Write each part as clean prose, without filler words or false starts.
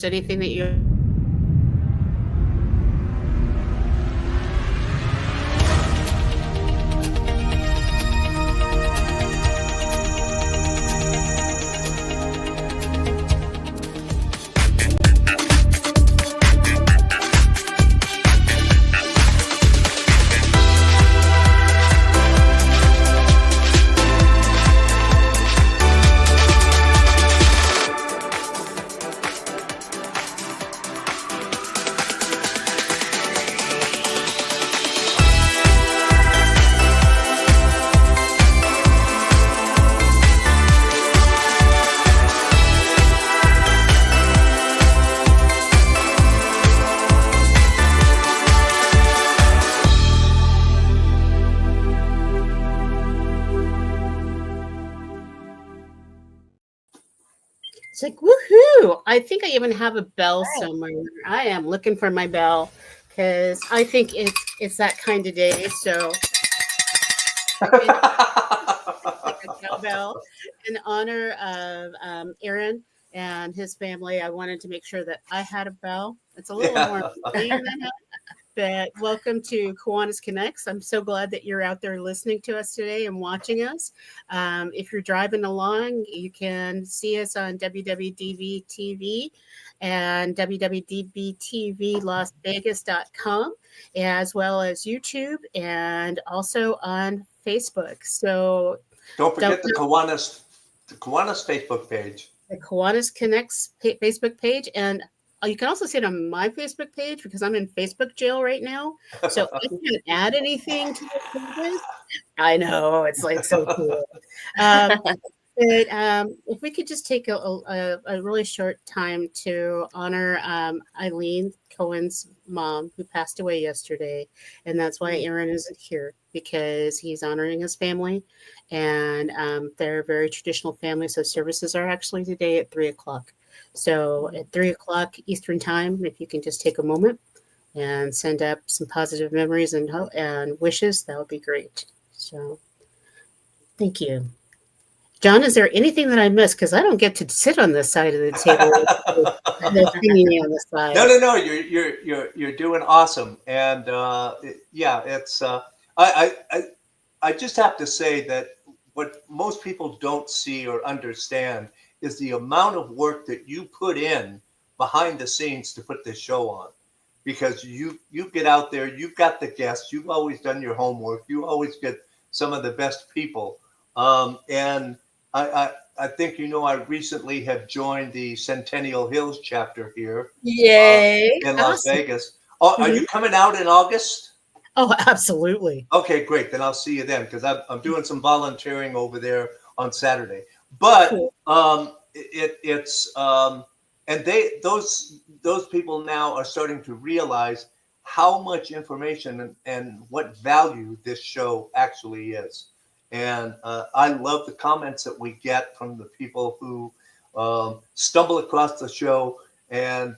anything that you It's like, woohoo! I think I even have a bell somewhere. I am looking for my bell because I think it's that kind of day. So, like a cowbell in honor of Aaron and his family. I wanted to make sure that I had a bell. It's a little more extreme than that. But welcome to Kiwanis Connects. I'm so glad that you're out there listening to us today and watching us. If you're driving along, you can see us on WWDBTV and WWDBTV Las Vegas.com, as well as YouTube and also on Facebook. So don't forget the Kiwanis Facebook page. The Kiwanis Connects Facebook page. And you can also see it on my Facebook page because I'm in Facebook jail right now. So I can't add anything to the pages. I know, it's like so cool. But if we could just take a really short time to honor Eileen Cohen's mom, who passed away yesterday. And that's why Aaron isn't here, because he's honoring his family. And they're a very traditional family. So services are actually today at 3:00. So at 3:00 Eastern time, if you can just take a moment and send up some positive memories and wishes, that would be great. So thank you. John, is there anything that I missed? Because I don't get to sit on this side of the table. On the side. No. You're doing awesome, and it's. I just have to say that what most people don't see or understand is the amount of work that you put in behind the scenes to put this show on. Because you get out there, you've got the guests, you've always done your homework, you always get some of the best people. And I think, I recently have joined the Centennial Hills chapter here. Yay! In Las Vegas. Oh, are you coming out in August? Oh, absolutely. Okay, great. Then I'll see you then, because I'm doing some volunteering over there on Saturday. But cool. And those people now are starting to realize how much information and what value this show actually is. And I love the comments that we get from the people who stumble across the show and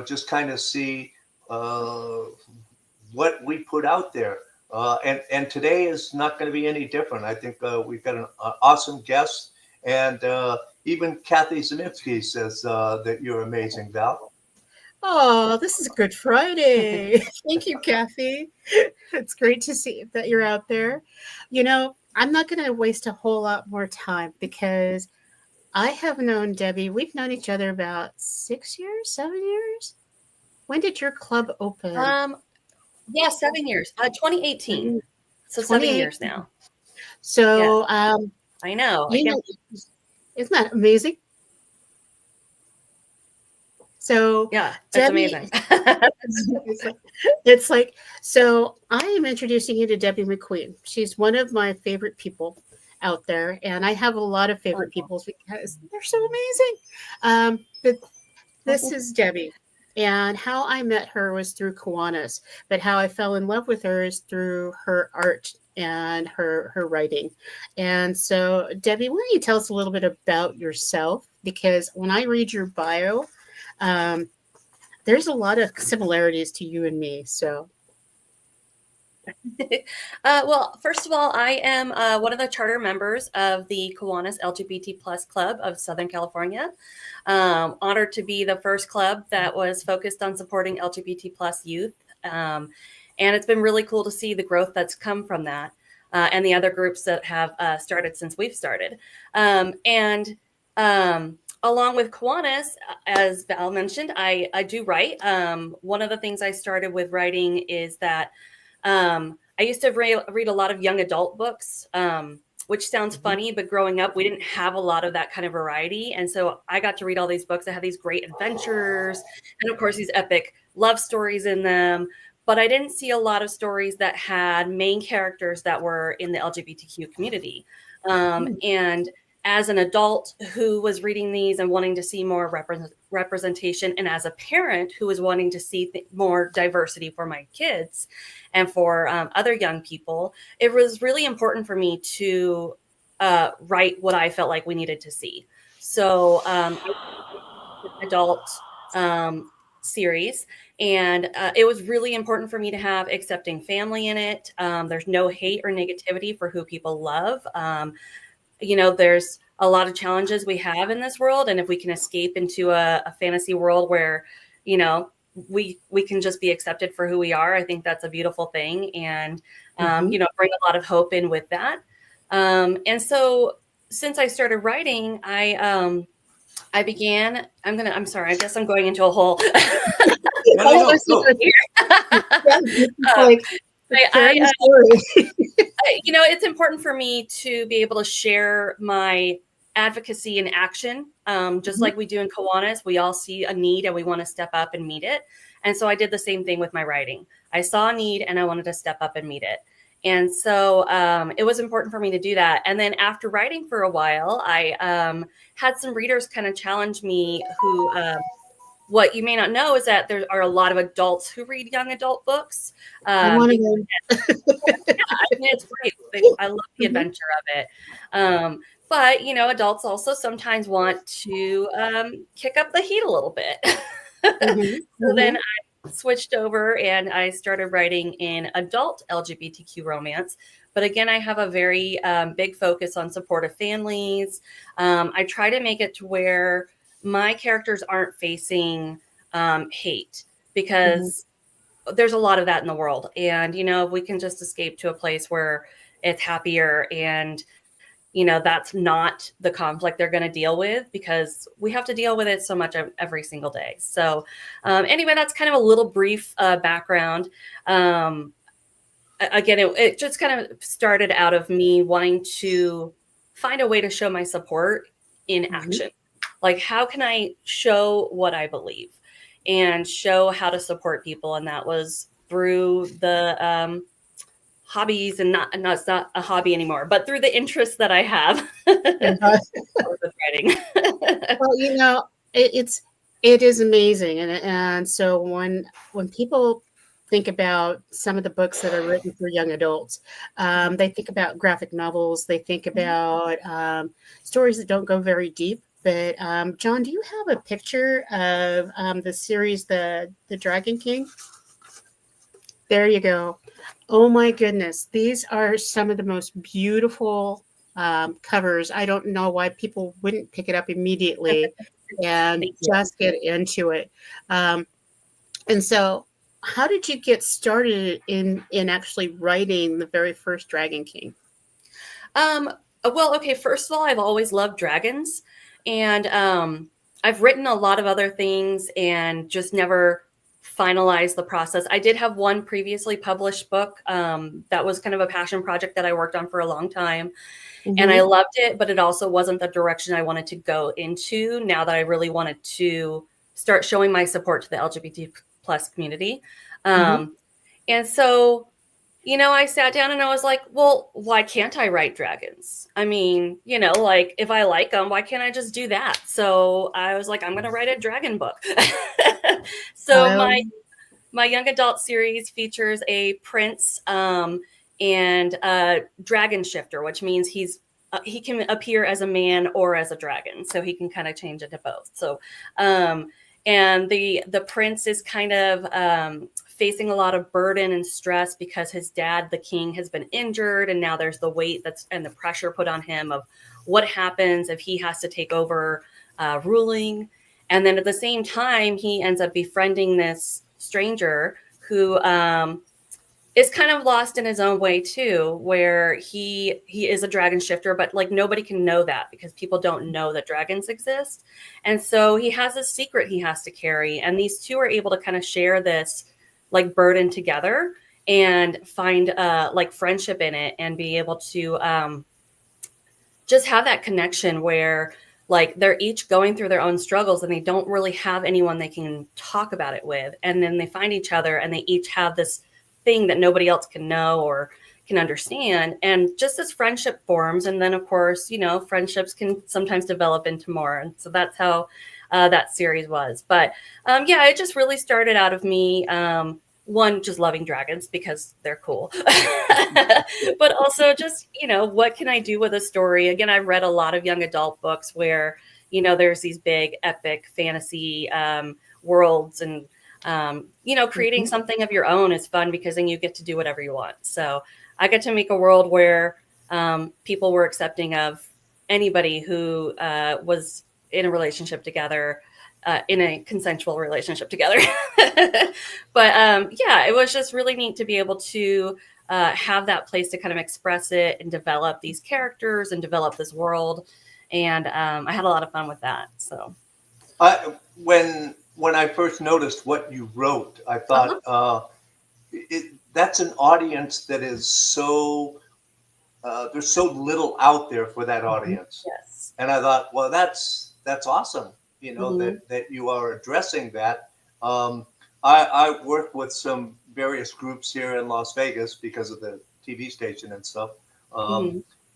just kind of see what we put out there. And today is not going to be any different. I think we've got an awesome guest. And even Kathy Zimitsky says that you're amazing, Val. Oh, this is Good Friday. Thank you, Kathy. It's great to see that you're out there. I'm not going to waste a whole lot more time because I have known Debbie. We've known each other about 6 years, 7 years. When did your club open? 7 years. 2018. So 7 years now. So I know. Isn't that amazing? So yeah, that's Debbie, amazing. It's like, so I am introducing you to Debbie McQueen. She's one of my favorite people out there, and I have a lot of favorite people because they're so amazing. But this is Debbie. And how I met her was through Kiwanis, but how I fell in love with her is through her art and her writing. And so, Debbie, why don't you tell us a little bit about yourself? Because when I read your bio, there's a lot of similarities to you and me. So, Well, first of all, I am one of the charter members of the Kiwanis LGBT Plus Club of Southern California. Honored to be the first club that was focused on supporting LGBT plus youth. And it's been really cool to see the growth that's come from that, and the other groups that have started since we've started. And along with Kiwanis, as Val mentioned, I do write. One of the things I started with writing is that I used to read a lot of young adult books, which sounds funny, but growing up, we didn't have a lot of that kind of variety. And so I got to read all these books that had these great adventures and, of course, these epic love stories in them. But I didn't see a lot of stories that had main characters that were in the LGBTQ community. And as an adult who was reading these and wanting to see more representation, and as a parent who was wanting to see more diversity for my kids and for other young people, it was really important for me to write what I felt like we needed to see. So adult series, and it was really important for me to have accepting family in it. There's no hate or negativity for who people love. There's a lot of challenges we have in this world. And if we can escape into a fantasy world where, we can just be accepted for who we are, I think that's a beautiful thing. And, bring a lot of hope in with that. And so since I started writing, I began, I'm sorry, I guess I'm going into a whole. No. It's important for me to be able to share my advocacy in action. Just like we do in Kiwanis, we all see a need and we want to step up and meet it. And so I did the same thing with my writing. I saw a need and I wanted to step up and meet it. And so it was important for me to do that. And then after writing for a while, I had some readers kind of challenge me who, what you may not know is that there are a lot of adults who read young adult books. I'm one of them. It's great. I love the adventure of it. But, adults also sometimes want to kick up the heat a little bit. So then I switched over and I started writing in adult LGBTQ romance. But again, I have a very big focus on supportive families. I try to make it to where my characters aren't facing hate, because there's a lot of that in the world. And, if we can just escape to a place where it's happier and, that's not the conflict they're going to deal with, because we have to deal with it so much every single day. So anyway, that's kind of a little brief background. Again, it just kind of started out of me wanting to find a way to show my support in action. Like, how can I show what I believe and show how to support people? And that was through the hobbies, and it's not a hobby anymore, but through the interests that I have with writing. Well, it is amazing. And so when people think about some of the books that are written for young adults, they think about graphic novels, they think about stories that don't go very deep. But John, do you have a picture of the series, the Dragon King? There you go. Oh my goodness. These are some of the most beautiful covers. I don't know why people wouldn't pick it up immediately and just get into it. And so how did you get started in actually writing the very first Dragon King? Well, okay, first of all, I've always loved dragons. And I've written a lot of other things and just never finalized the process. I did have one previously published book that was kind of a passion project that I worked on for a long time. And I loved it, but it also wasn't the direction I wanted to go into now that I really wanted to start showing my support to the LGBT plus community. And so, I sat down and I was like, well, why can't I write dragons? I mean, like, if I like them, why can't I just do that? So I was like, I'm going to write a dragon book. So my young adult series features a prince and a dragon shifter, which means he can appear as a man or as a dragon. So he can kind of change into both. So, and the prince is kind of facing a lot of burden and stress because his dad, the king, has been injured, and now there's the weight and the pressure put on him of what happens if he has to take over ruling. And then at the same time, he ends up befriending this stranger who is kind of lost in his own way too, where he is a dragon shifter, but like nobody can know that because people don't know that dragons exist. And so he has a secret he has to carry. And these two are able to kind of share this like burden together and find like friendship in it and be able to just have that connection where like they're each going through their own struggles and they don't really have anyone they can talk about it with. And then they find each other and they each have this thing that nobody else can know or can understand. And just as friendship forms. And then of course, you know, friendships can sometimes develop into more. And so that's how that series was. But yeah, it just really started out of me, one, just loving dragons because they're cool, but also just, you know, what can I do with a story? Again, I've read a lot of young adult books where, you know, there's these big epic fantasy worlds and, you know, creating something of your own is fun because then you get to do whatever you want. So I get to make a world where people were accepting of anybody who was in a relationship together, in a consensual relationship together. But yeah, it was just really neat to be able to have that place to kind of express it and develop these characters and develop this world. And I had a lot of fun with that. So when I first noticed what you wrote, I thought that's an audience that is so there's so little out there for that audience. Yes. And I thought, well, that's awesome. You know, that you are addressing that. I work with some various groups here in Las Vegas because of the TV station and stuff.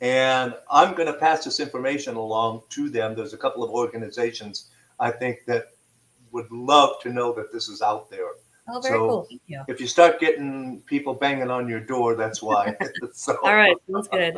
And I'm going to pass this information along to them. There's a couple of organizations I think that would love to know that this is out there. Oh, very cool. Thank you. If you start getting people banging on your door, that's why. So. All right. Sounds good.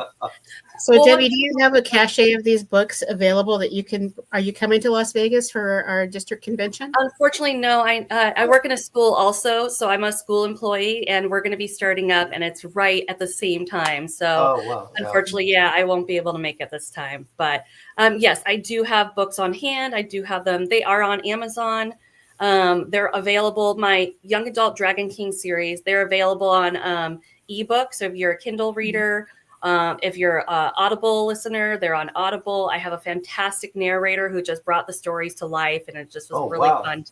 So well, Debbie, do you have a cache of these books available that you can, are you coming to Las Vegas for our district convention? Unfortunately, no. I work in a school also. So I'm a school employee and we're going to be starting up and it's right at the same time. So unfortunately, yeah, I won't be able to make it this time. But yes, I do have books on hand. I do have them. They are on Amazon. They're available. My Young Adult Dragon King series, they're available on ebook. So if you're a Kindle reader, if you're an Audible listener, they're on Audible. I have a fantastic narrator who just brought the stories to life, and it just was really fun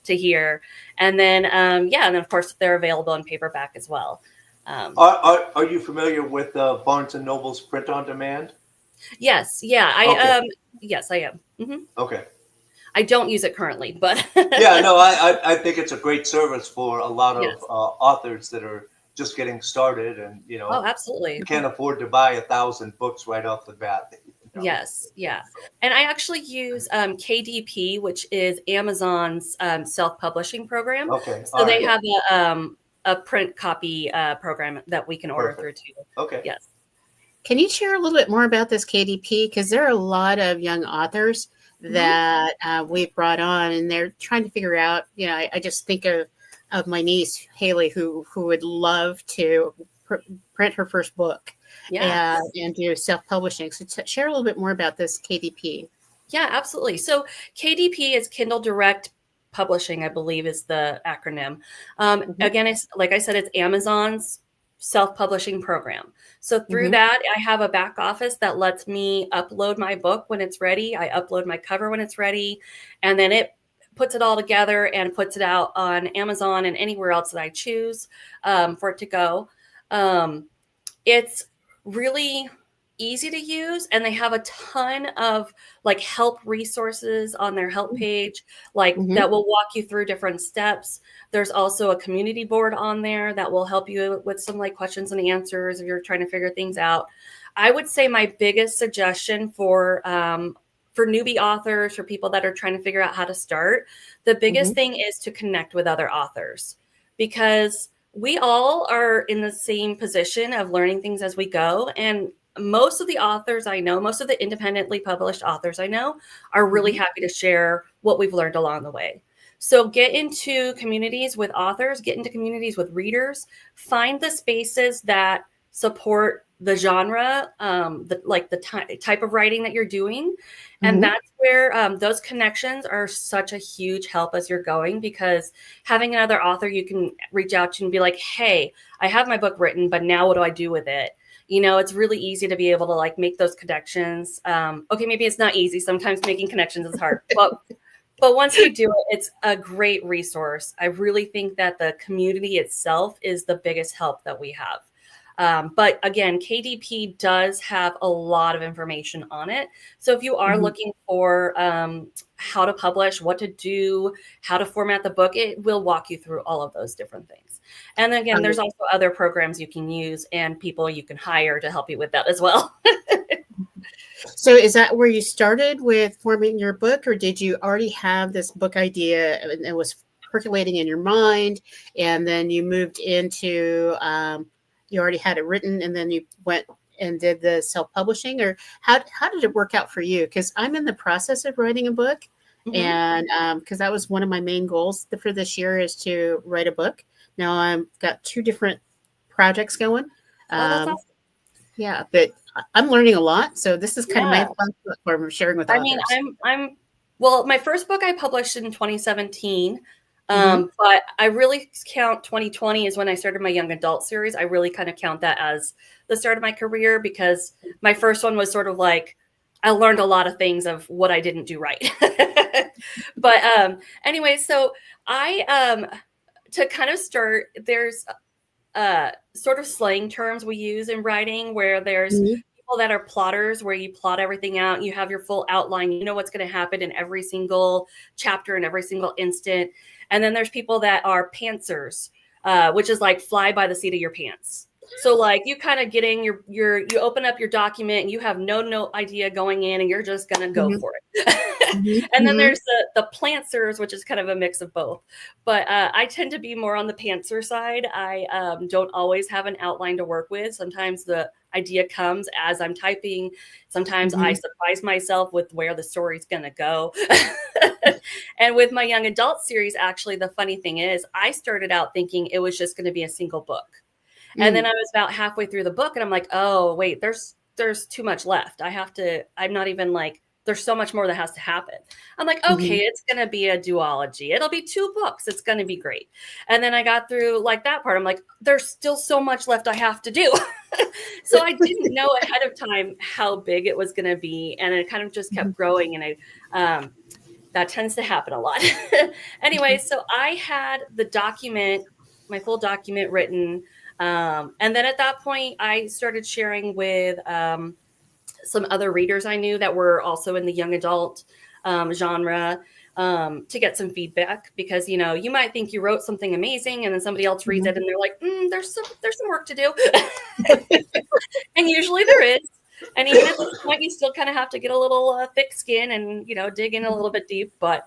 to hear. And then, yeah, and then of course they're available in paperback as well. Are you familiar with Barnes and Noble's print on demand? Yes. Yeah. Yes, I am. Okay. I don't use it currently, but yeah, no, I think it's a great service for a lot of authors that are just getting started and, you know, absolutely can't afford to buy 1,000 books right off the bat. You know? Yes. Yeah. And I actually use KDP, which is Amazon's self-publishing program. Okay. So they have a print copy program that we can order through too. Okay. Yes. Can you share a little bit more about this KDP? Because there are a lot of young authors that we've brought on, and they're trying to figure out, you know, I just think of my niece, Haley, who would love to print her first book and do self-publishing. So share a little bit more about this KDP. Yeah, absolutely. So KDP is Kindle Direct Publishing, I believe is the acronym. Again, it's, like I said, it's Amazon's self-publishing program. So through that, I have a back office that lets me upload my book when it's ready. I upload my cover when it's ready, and then it puts it all together and puts it out on Amazon and anywhere else that I choose for it to go. It's really easy to use, and they have a ton of like help resources on their help page, like that will walk you through different steps. There's also a community board on there that will help you with some like questions and answers if you're trying to figure things out. I would say my biggest suggestion for newbie authors, for people that are trying to figure out how to start, the biggest thing is to connect with other authors, because we all are in the same position of learning things as we go. And most of the authors I know, most of the independently published authors I know, are really happy to share what we've learned along the way. So get into communities with authors, get into communities with readers, find the spaces that support the genre, the type of writing that you're doing. And that's where those connections are such a huge help as you're going, because having another author you can reach out to and be like, hey, I have my book written, but now what do I do with it? You know, it's really easy to be able to like make those connections. Okay, maybe it's not easy. Sometimes making connections is hard, but once you do it, it's a great resource. I really think that the community itself is the biggest help that we have. But again, KDP does have a lot of information on it. So if you are looking for how to publish, what to do, how to format the book, it will walk you through all of those different things. And then again, there's also other programs you can use and people you can hire to help you with that as well. So is that where you started with formatting your book, or did you already have this book idea and it was percolating in your mind, and then you moved into you already had it written and then you went and did the self-publishing? Or how did it work out for you? Because I'm in the process of writing a book, and because that was one of my main goals for this year, is to write a book. Now I've got 2 different projects going. That's awesome. Yeah, but I'm learning a lot. So this is kind of my platform of sharing with others. I mean, well, my first book I published in 2017. But I really count 2020 is when I started my young adult series. I really kind of count that as the start of my career, because my first one was sort of like, I learned a lot of things of what I didn't do right. But anyway, so to kind of start, there's sort of slang terms we use in writing where there's people that are plotters, where you plot everything out. You have your full outline. You know what's going to happen in every single chapter and every single instant. And then there's people that are pantsers, which is like fly by the seat of your pants. So like you kind of get in you open up your document and you have no idea going in and you're just going to go for it. And then there's the plantsers, which is kind of a mix of both. But I tend to be more on the pantser side. I don't always have an outline to work with. Sometimes the idea comes as I'm typing. Sometimes I surprise myself with where the story's going to go. And with my young adult series, actually, the funny thing is I started out thinking it was just going to be a single book. And then I was about halfway through the book and I'm like, oh, wait, there's too much left. I'm not even like, there's so much more that has to happen. I'm like, okay, it's going to be a duology. It'll be 2 books. It's going to be great. And then I got through like that part. I'm like, there's still so much left I have to do. So I didn't know ahead of time how big it was going to be. And it kind of just kept growing. And that tends to happen a lot. Anyway, so I had the document, my full document written. And then at that point, I started sharing with some other readers I knew that were also in the young adult genre to get some feedback, because, you know, you might think you wrote something amazing and then somebody else reads it and they're like, there's some work to do. And usually there is. And even at this point, you still kind of have to get a little thick skin and, you know, dig in a little bit deep. But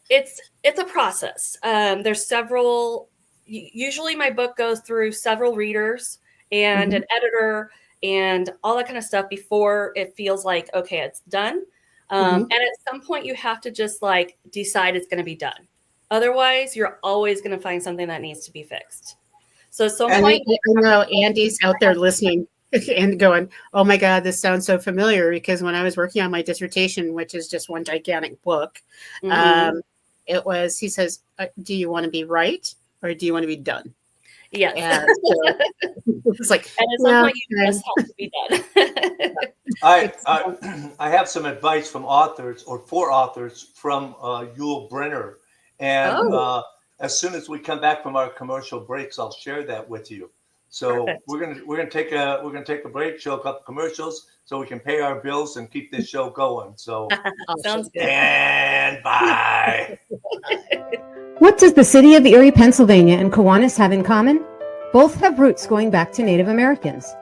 it's a process. There's several. Usually my book goes through several readers and an editor and all that kind of stuff before it feels like, okay, it's done. And at some point you have to just like decide it's going to be done. Otherwise, you're always going to find something that needs to be fixed. So at some point, I know Andy's out there listening and going, oh my God, this sounds so familiar, because when I was working on my dissertation, which is just one gigantic book, he says, do you want to be right? Or do you want to be done? Yes. And so it's like, and at some point you just have to be done. I have some advice from authors, or for authors, from Yul Brynner, and as soon as we come back from our commercial breaks, I'll share that with you. So we're gonna take a break, show a couple commercials, so we can pay our bills and keep this show going. So sounds good. And bye. What does the city of Erie, Pennsylvania and Kiwanis have in common? Both have roots going back to Native Americans.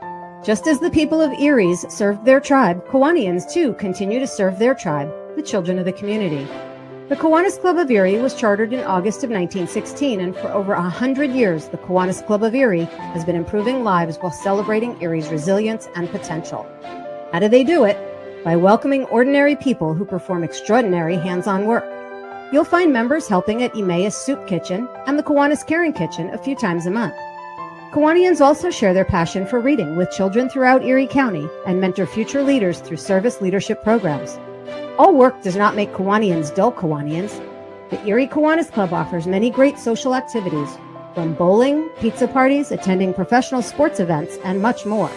Just as the people of Erie's served their tribe, Kiwanians too continue to serve their tribe, the children of the community. The Kiwanis Club of Erie was chartered in August of 1916, and for over 100 years, the Kiwanis Club of Erie has been improving lives while celebrating Erie's resilience and potential. How do they do it? By welcoming ordinary people who perform extraordinary hands-on work. You'll find members helping at Emmaus Soup Kitchen and the Kiwanis Caring Kitchen a few times a month. Kiwanians also share their passion for reading with children throughout Erie County and mentor future leaders through service leadership programs. All work does not make Kiwanians dull Kiwanians. The Erie Kiwanis Club offers many great social activities, from bowling, pizza parties, attending professional sports events, and much more.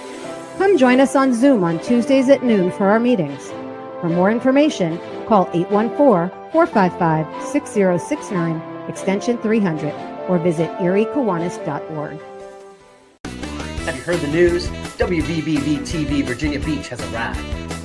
Come join us on Zoom on Tuesdays at noon for our meetings. For more information, call 814-455-6069, extension 300, or visit eriekiwanis.org. Have you heard the news? WWDBTV Virginia Beach has arrived.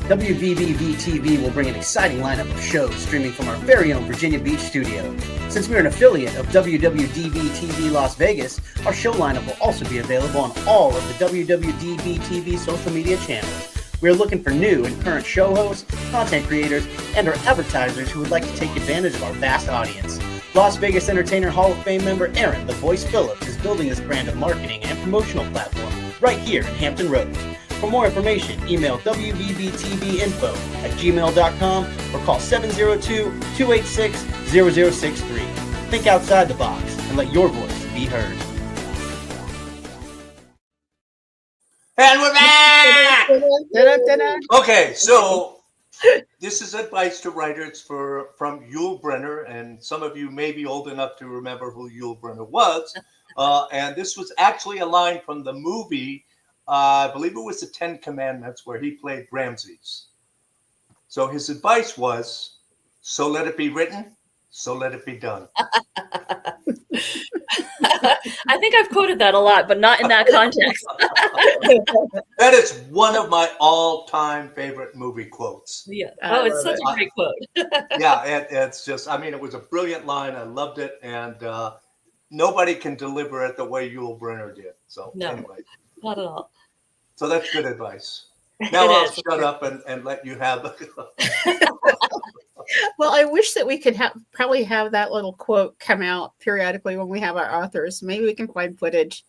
WWDBTV will bring an exciting lineup of shows streaming from our very own Virginia Beach studio. Since we're an affiliate of WWDBTV Las Vegas, our show lineup will also be available on all of the WWDBTV social media channels. We are looking for new and current show hosts, content creators, and our advertisers who would like to take advantage of our vast audience. Las Vegas Entertainer Hall of Fame member Aaron "The Voice" Phillips is building this brand of marketing and promotional platform right here in Hampton Roads. For more information, email www.tvbinfo@gmail.com or call 702-286-0063. Think outside the box and let your voice be heard. And we're back! Da-da-da-da. Okay, so this is advice to writers from Yul Brynner, and some of you may be old enough to remember who Yul Brynner was. And this was actually a line from the movie, I believe it was the 10 Commandments, where he played Ramses. So his advice was, so let it be written, so let it be done. I think I've quoted that a lot, but not in that context. That is one of my all-time favorite movie quotes. Yeah. I Oh, it's love such a great quote. Yeah, it's just, I mean, it was a brilliant line. I loved it. And nobody can deliver it the way Yul Brynner did. So No. anyway, Not at all. so that's good advice. Now It I'll is. shut up and let you have. Well, I wish that we could probably have that little quote come out periodically when we have our authors. Maybe we can find footage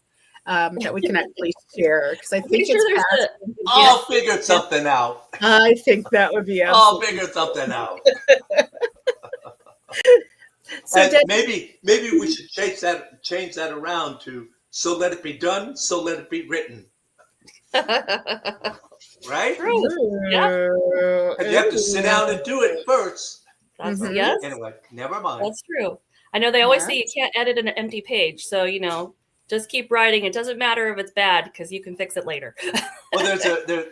that we can actually share, because I think it's past. I'll figure something out. I think that would be I'll absolutely. figure something out. So And Deb, maybe we should change that around to so let it be done, so let it be written. Right? True. Yeah. And you have to sit down and do it first. That's Mhm. yes. Anyway, never mind. That's true. I know they always say you Yeah. can't edit an empty page, so just keep writing. It doesn't matter if it's bad because you can fix it later. Well,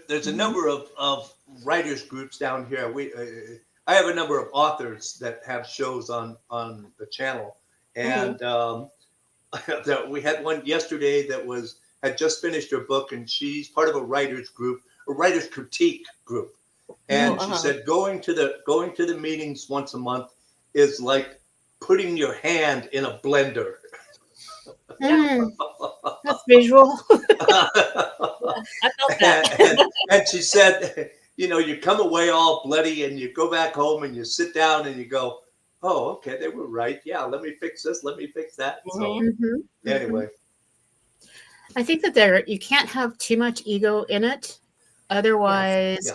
there's a number of writers groups down here. I have a number of authors that have shows on the channel, and we had one yesterday that had just finished her book, and she's part of a writers group, a writers critique group, and she said going to the meetings once a month is like putting your hand in a blender. that's visual. I felt that. and she said, you come away all bloody and you go back home and you sit down and you go, oh, okay, they were right. Yeah, let me fix this. Let me fix that. So Mhm. anyway. I think that you can't have too much ego in it. Otherwise,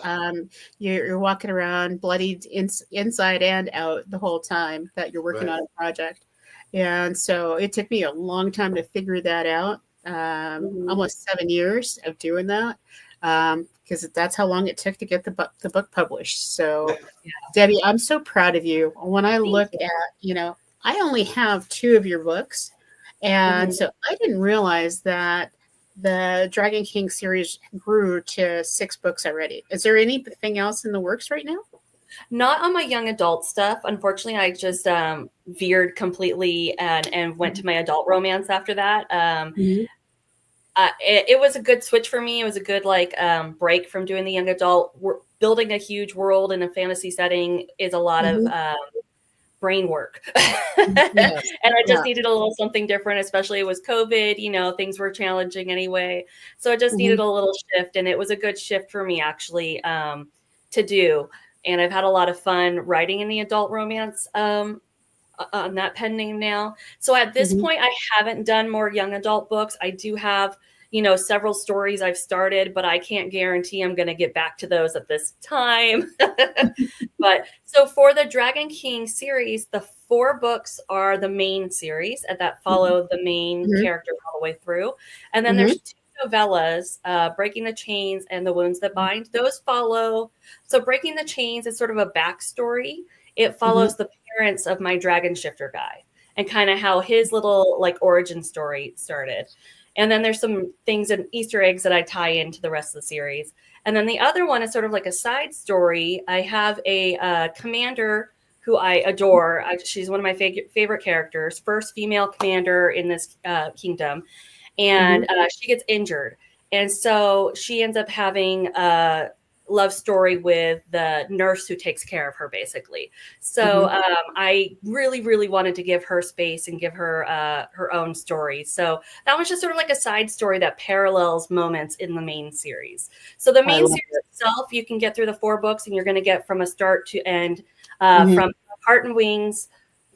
you're walking around bloodied inside and out the whole time that you're working on a project. And so it took me a long time to figure that out. Almost 7 years of doing that, because that's how long it took to get the book published. So, Debbie, I'm so proud of you. When I look at, I only have 2 of your books. And so I didn't realize that the Dragon King series grew to 6 books already. Is there anything else in the works right now? Not on my young adult stuff. Unfortunately, I just veered completely and went to my adult romance after that. It was a good switch for me. It was a good break from doing the young adult. Building a huge world in a fantasy setting is a lot of brain work. And I just needed a little something different, especially it was COVID, things were challenging anyway. So I just needed a little shift, and it was a good shift for me actually to do. And I've had a lot of fun writing in the adult romance on that pen name now. So at this point, I haven't done more young adult books. I do have, several stories I've started, but I can't guarantee I'm going to get back to those at this time. But so for the Dragon King series, the 4 books are the main series that follow the main character all the way through. And then there's 2 novellas, Breaking the Chains and The Wounds That Bind. Those follow. So Breaking the Chains is sort of a backstory. It follows the parents of my dragon shifter guy and kind of how his little like origin story started. And then there's some things and Easter eggs that I tie into the rest of the series. And then the other one is sort of like a side story. I have a commander who I adore. She's one of my favorite characters, first female commander in this kingdom. And she gets injured. And so she ends up having a love story with the nurse who takes care of her, basically. So I really, really wanted to give her space and give her her own story. So that was just sort of like a side story that parallels moments in the main series. So the main series itself, you can get through the 4 books and you're going to get from a start to end, from Heart and Wings,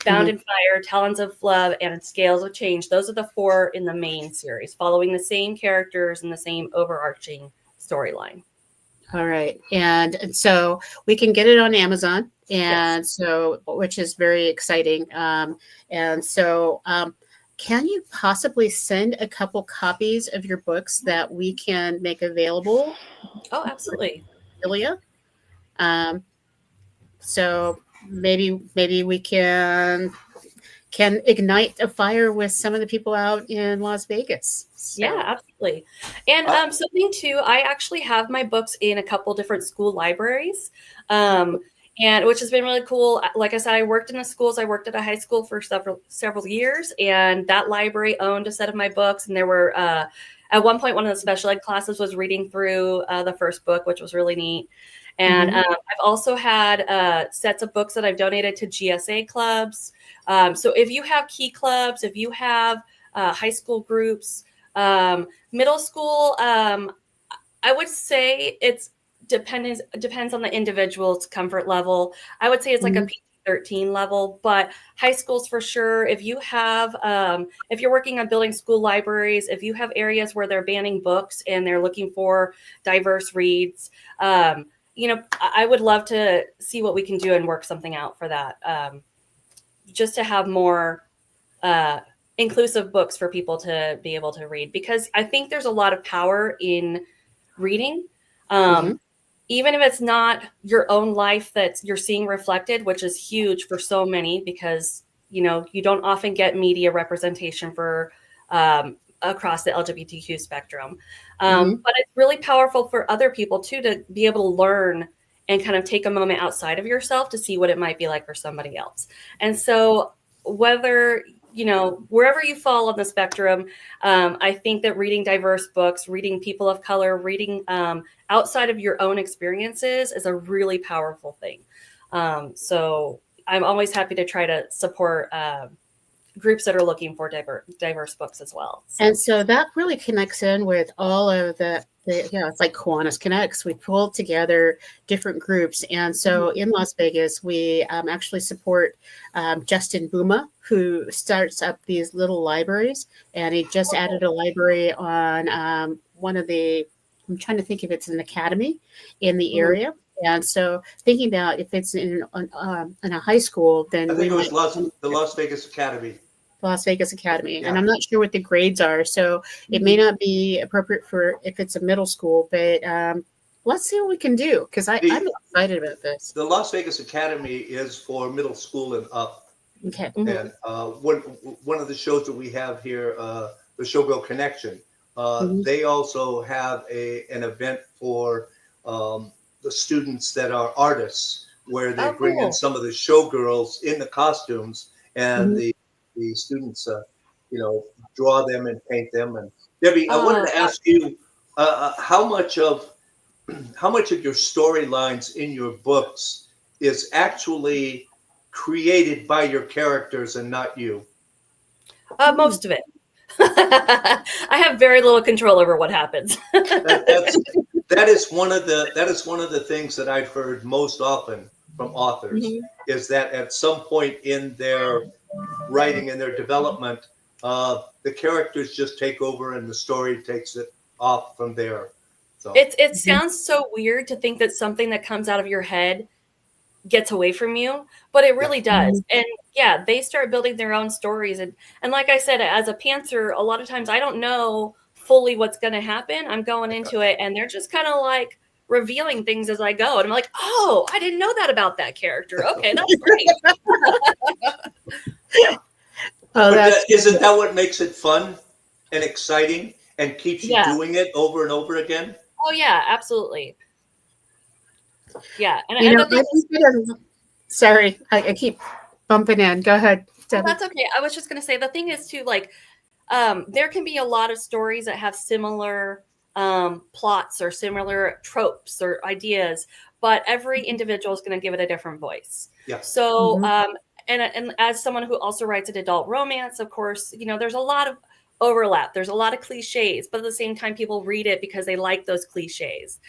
Bound in Fire, Talons of Love, and Scales of Change. Those are the 4 in the main series, following the same characters and the same overarching storyline. All right. And so we can get it on Amazon. And so, which is very exciting. And so, can you possibly send a couple copies of your books that we can make available? Oh, absolutely. Ilya? So maybe we can ignite a fire with some of the people out in Las Vegas. So. Yeah, absolutely. And something too, I actually have my books in a couple different school libraries, and which has been really cool. Like I said, I worked in the schools. I worked at a high school for several years, and that library owned a set of my books. And there were at one point, one of the special ed classes was reading through the first book, which was really neat. And I've also had sets of books that I've donated to GSA clubs. So if you have key clubs, if you have high school groups, middle school, I would say it's depends on the individual's comfort level. I would say it's like a PG-13 level, but high schools for sure. If you have, if you're working on building school libraries, if you have areas where they're banning books and they're looking for diverse reads, I would love to see what we can do and work something out for that. Just to have more inclusive books for people to be able to read, because I think there's a lot of power in reading. Even if it's not your own life that you're seeing reflected, which is huge for so many, because, you don't often get media representation for across the LGBTQ spectrum. But it's really powerful for other people too, to be able to learn and kind of take a moment outside of yourself to see what it might be like for somebody else. And so whether, wherever you fall on the spectrum, I think that reading diverse books, reading people of color, reading outside of your own experiences is a really powerful thing. So I'm always happy to try to support groups that are looking for diverse books as well. And so that really connects in with all of the it's like Kiwanis Connects. We pulled together different groups. And so in Las Vegas, we actually support Justin Buma, who starts up these little libraries. And he just added a library on one of the, I'm trying to think if it's an academy in the area. And so thinking about if it's in a high school, then I think it was the Las Vegas Academy. Las Vegas Academy. And I'm not sure what the grades are. So it may not be appropriate for if it's a middle school, but let's see what we can do, because I'm excited about this. The Las Vegas Academy is for middle school and up. Okay. And one of the shows that we have here, the Showgirl Connection, they also have an event for the students that are artists, where they bring in some of the showgirls in the costumes, and the students, draw them and paint them. And Debbie, I wanted to ask you, how much of your storylines in your books is actually created by your characters and not you? Most of it. I have very little control over what happens. That is one of the things that I've heard most often from authors, is that at some point in their writing and their development, the characters just take over and the story takes it off from there. So it sounds so weird to think that something that comes out of your head gets away from you, but it really does. And yeah, they start building their own stories. And like I said, as a pantser, a lot of times I don't know fully what's going to happen. I'm going into it and they're just kind of like revealing things as I go. And I'm like, oh, I didn't know that about that character. Okay, that's great. Oh, that's isn't that what makes it fun and exciting and keeps you Yeah. doing it over and over again? Oh, yeah, absolutely. Yeah. And, you and know, the thing I think that sorry, I keep bumping in. Go ahead, Oh, Debbie. that's okay. I was just going to say the thing is too, like, there can be a lot of stories that have similar plots or similar tropes or ideas, but every individual is going to give it a different voice. Yeah. So, and as someone who also writes an adult romance, of course, you know, there's a lot of overlap. There's a lot of cliches, but at the same time, people read it because they like those cliches.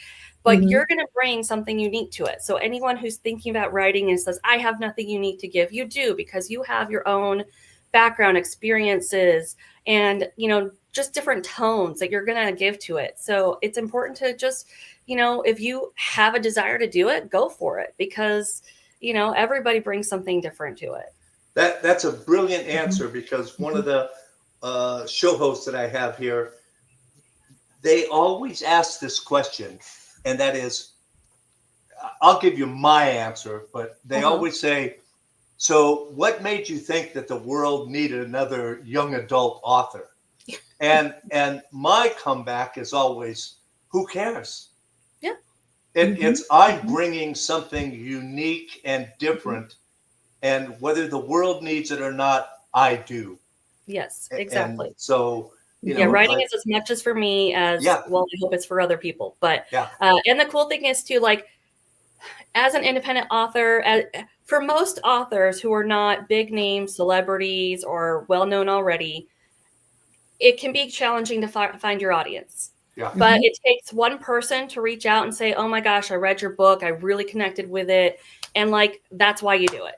But you're going to bring something unique to it. So anyone who's thinking about writing and says, I have nothing unique to give, you do, because you have your own background experiences and, you know, just different tones that you're going to give to it. So it's important to just, you know, if you have a desire to do it, go for it, because, you know, everybody brings something different to it. That's a brilliant answer, because one of the show hosts that I have here, they always ask this question. And that is, I'll give you my answer, but they always say, so what made you think that the world needed another young adult author? And my comeback is always, who cares? Yeah. It's I'm bringing something unique and different, and whether the world needs it or not, I do. Yes, exactly. And so, you know, yeah, writing is as much as for me as well, I hope it's for other people. But and the cool thing is too, like, as an independent author, for most authors who are not big name celebrities or well known already, it can be challenging to find your audience. Yeah. But it takes one person to reach out and say, oh my gosh, I read your book, I really connected with it, and like, that's why you do it.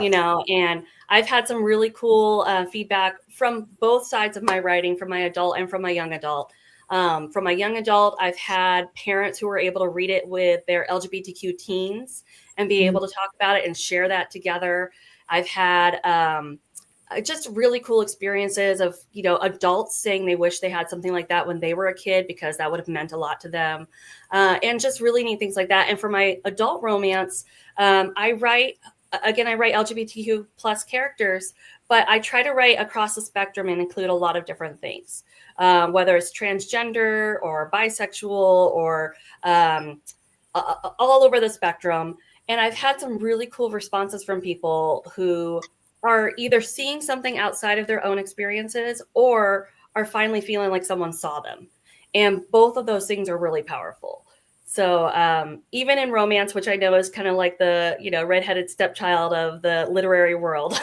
You know, and I've had some really cool feedback from both sides of my writing, from my adult and from my young adult. From my young adult, I've had parents who were able to read it with their LGBTQ teens and be able to talk about it and share that together. I've had just really cool experiences of, you know, adults saying they wish they had something like that when they were a kid, because that would have meant a lot to them. And just really neat things like that. And for my adult romance, I write LGBTQ plus characters, but I try to write across the spectrum and include a lot of different things, whether it's transgender or bisexual or all over the spectrum. And I've had some really cool responses from people who are either seeing something outside of their own experiences or are finally feeling like someone saw them. And both of those things are really powerful. So even in romance, which I know is kind of like the, you know, redheaded stepchild of the literary world,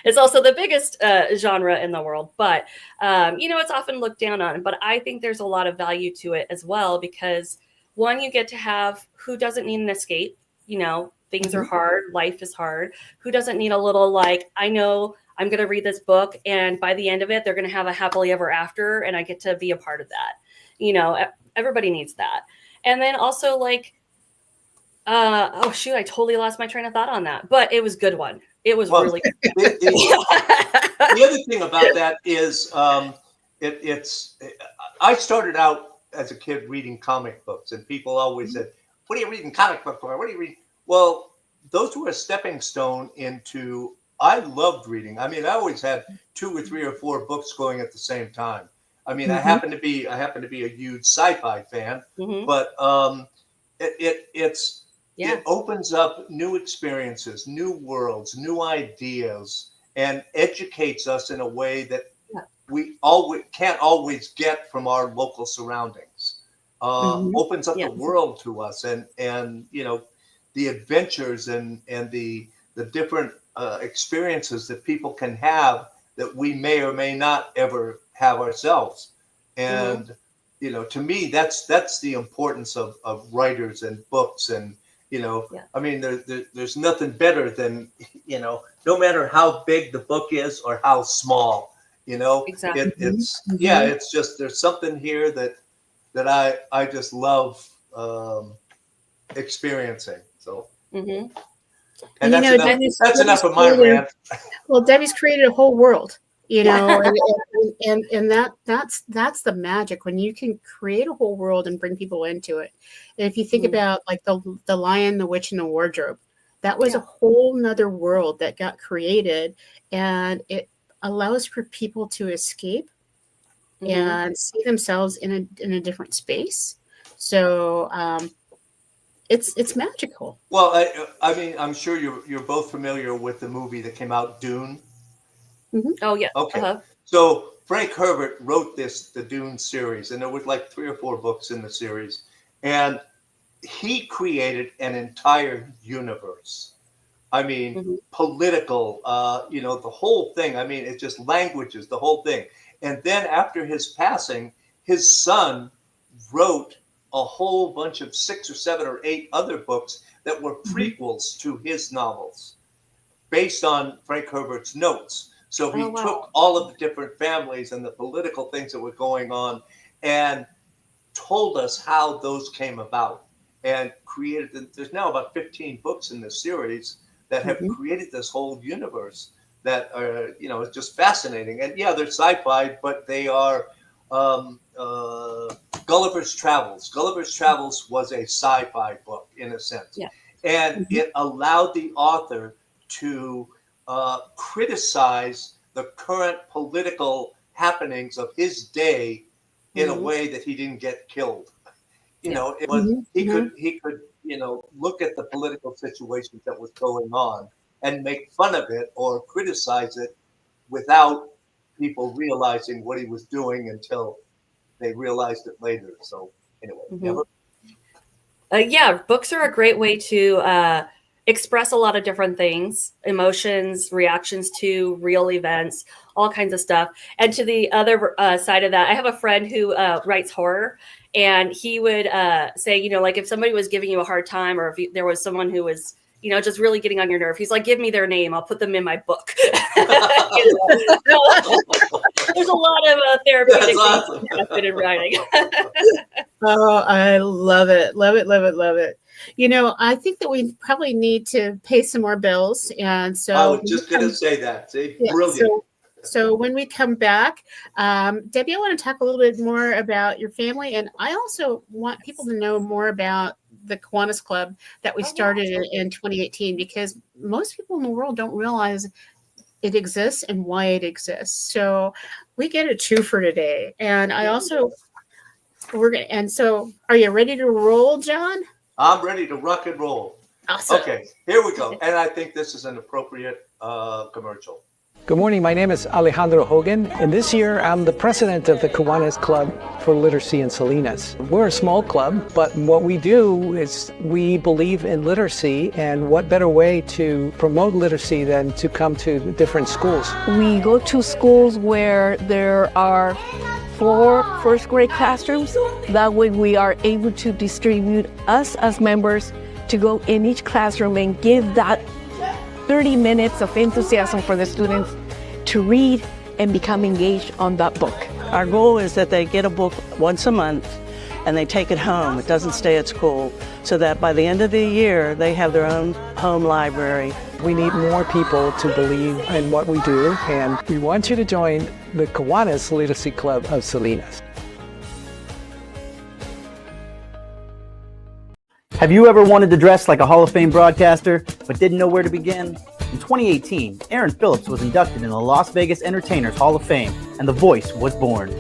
it's also the biggest genre in the world. But, you know, it's often looked down on. But I think there's a lot of value to it as well, because one, you get to have, who doesn't need an escape? You know, things are hard. Life is hard. Who doesn't need a little, like, I know I'm going to read this book, and by the end of it, they're going to have a happily ever after, and I get to be a part of that. You know, everybody needs that. And then also, like, oh shoot, I totally lost my train of thought on that, but it was a good one. It was really good. The other thing about that is I started out as a kid reading comic books, and people always said, what are you reading comic book for? What are you reading? Well, those were a stepping stone into, I loved reading. I mean, I always had 2 or 3 or 4 books going at the same time. I mean, I happen to be a huge sci-fi fan, but it opens up new experiences, new worlds, new ideas, and educates us in a way that we can't always get from our local surroundings. Opens up the world to us, and you know, the adventures and the different experiences that people can have that we may or may not ever have ourselves. And you know, to me, that's the importance of writers and books. And you know, I mean, there's nothing better than, you know, no matter how big the book is or how small, you know, it's just, there's something here that I just love experiencing. So And you that's know, enough. That's enough of my rant. Well, Debbie's created a whole world, you know, and that's the magic when you can create a whole world and bring people into it. And if you think about like the Lion, the Witch, and the Wardrobe, that was a whole nother world that got created, and it allows for people to escape and see themselves in a different space. So it's magical. Well, I mean, I'm sure you're both familiar with the movie that came out, Dune. Oh yeah. Okay. So Frank Herbert wrote the Dune series, and there was like 3 or 4 books in the series, and he created an entire universe. I mean, political, you know, the whole thing. I mean, it's just languages, the whole thing. And then after his passing, his son wrote a whole bunch of 6 or 7 or 8 other books that were prequels to his novels based on Frank Herbert's notes. So he took all of the different families and the political things that were going on and told us how those came about and created. There's now about 15 books in this series that have created this whole universe that are, you know, it's just fascinating. And yeah, they're sci-fi, but they are Gulliver's Travels. Gulliver's Travels was a sci-fi book in a sense. Yeah. And it allowed the author to criticize the current political happenings of his day in a way that he didn't get killed. You know, it was he could you know, look at the political situations that was going on and make fun of it or criticize it without people realizing what he was doing until they realized it later. So anyway, yeah, books are a great way to express a lot of different things, emotions, reactions to real events, all kinds of stuff. And to the other side of that, I have a friend who writes horror, and he would say, you know, like if somebody was giving you a hard time, or if there was someone who was, you know, just really getting on your nerve, he's like, give me their name, I'll put them in my book. There's a lot of therapeutic things in writing. Oh, I love it. Love it, love it, love it. You know, I think that we probably need to pay some more bills. And so I was just going to say that. See, brilliant. So when we come back, Debbie, I want to talk a little bit more about your family. And I also want people to know more about the Kiwanis Club that we started in 2018, because most people in the world don't realize it exists and why it exists. So we get a 2 for today. And I also, so are you ready to roll, John? I'm ready to rock and roll. Awesome. Okay, here we go. And I think this is an appropriate commercial. Good morning, my name is Alejandro Hogan, and this year I'm the president of the Kiwanis Club for Literacy in Salinas. We're a small club, but what we do is we believe in literacy, and what better way to promote literacy than to come to different schools. We go to schools where there are 4 first-grade classrooms. That way we are able to distribute us as members to go in each classroom and give that 30 minutes of enthusiasm for the students to read and become engaged on that book. Our goal is that they get a book once a month and they take it home. It doesn't stay at school, so that by the end of the year, they have their own home library. We need more people to believe in what we do, and we want you to join the Kiwanis Literacy Club of Salinas. Have you ever wanted to dress like a Hall of Fame broadcaster, but didn't know where to begin? In 2018, Aaron Phillips was inducted in the Las Vegas Entertainers Hall of Fame, and The Voice was born.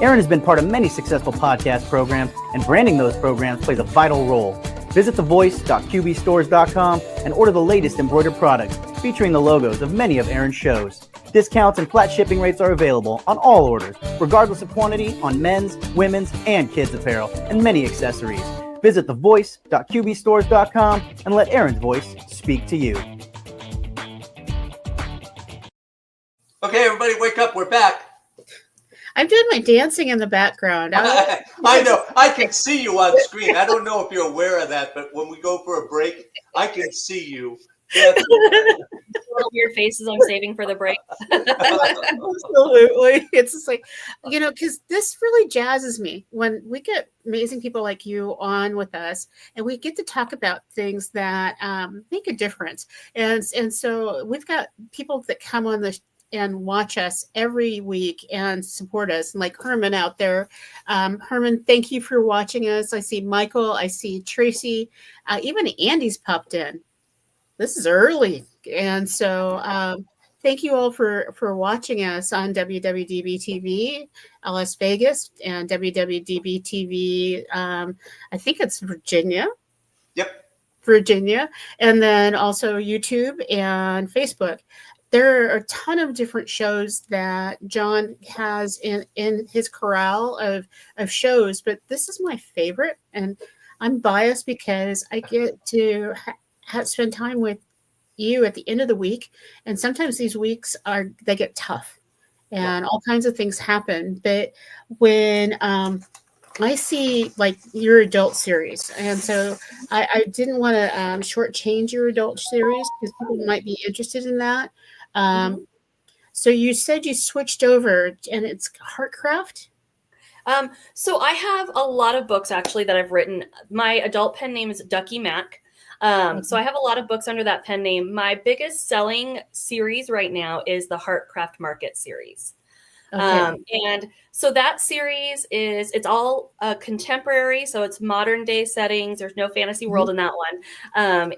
Aaron has been part of many successful podcast programs, and branding those programs plays a vital role. Visit thevoice.qbstores.com and order the latest embroidered products featuring the logos of many of Aaron's shows. Discounts and flat shipping rates are available on all orders, regardless of quantity, on men's, women's, and kids' apparel, and many accessories. Visit thevoice.qbstores.com and let Aaron's voice speak to you. Okay, everybody, wake up. We're back. I'm doing my dancing in the background. I know. I can see you on screen. I don't know if you're aware of that, but when we go for a break, I can see you Yeah. Little weird faces I'm saving for the break. Absolutely. It's just like, because this really jazzes me when we get amazing people like you on with us and we get to talk about things that make a difference. And so we've got people that come on the and watch us every week and support us. And like Herman out there. Herman, thank you for watching us. I see Michael, I see Tracy, even Andy's popped in. This is early. And so thank you all for watching us on WWDBTV, Las Vegas, and WWDBTV, I think it's Virginia. Yep. Virginia. And then also YouTube and Facebook. There are a ton of different shows that John has in his corral of shows, but this is my favorite. And I'm biased because I get to spend time with you at the end of the week. And sometimes these weeks they get tough and all kinds of things happen. But when I see like your adult series, and so I didn't want to shortchange your adult series because people might be interested in that. So you said you switched over and it's Heartcraft? So I have a lot of books actually that I've written. My adult pen name is Ducky Mac. So I have a lot of books under that pen name. My biggest selling series right now is the Heartcraft Market series. Okay. And so that series it's all contemporary. So it's modern day settings. There's no fantasy world in that one.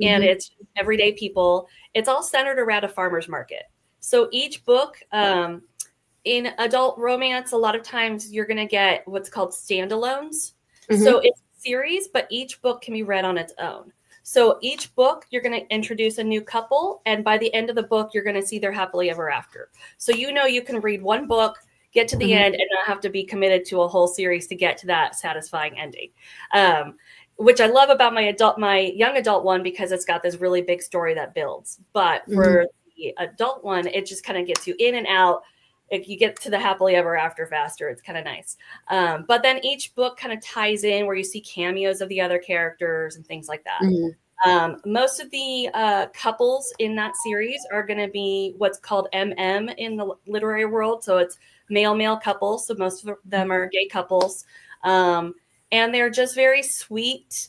And it's everyday people. It's all centered around a farmer's market. So each book, in adult romance, a lot of times you're going to get what's called standalones. So it's a series, but each book can be read on its own. So each book, you're going to introduce a new couple. And by the end of the book, you're going to see their happily ever after. So you can read one book, get to the end, and not have to be committed to a whole series to get to that satisfying ending. Which I love about my young adult one, because it's got this really big story that builds. But for the adult one, it just kind of gets you in and out. If you get to the happily ever after faster, it's kind of nice. But then each book kind of ties in where you see cameos of the other characters and things like that. Most of the couples in that series are going to be what's called MM in the literary world. So it's male couples. So most of them are gay couples. And they're just very sweet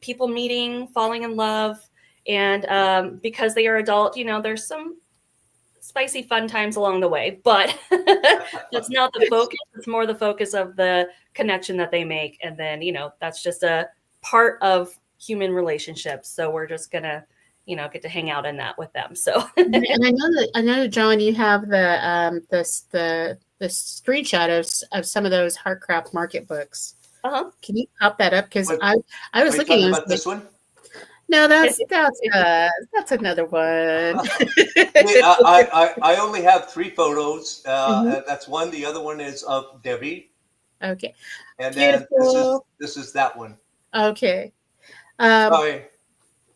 people meeting, falling in love. And because they are adult, there's some spicy fun times along the way, but that's not the focus. It's more the focus of the connection that they make. And then, that's just a part of human relationships. So we're just going to, get to hang out in that with them. So, and I know, John, you have the screenshot of some of those Heartcraft Market books. Can you pop that up? Because I was looking at this one. No, that's another one. I only have 3 photos. That's one. The other one is of Debbie. Okay. And Beautiful. then this is that one. Okay. Sorry.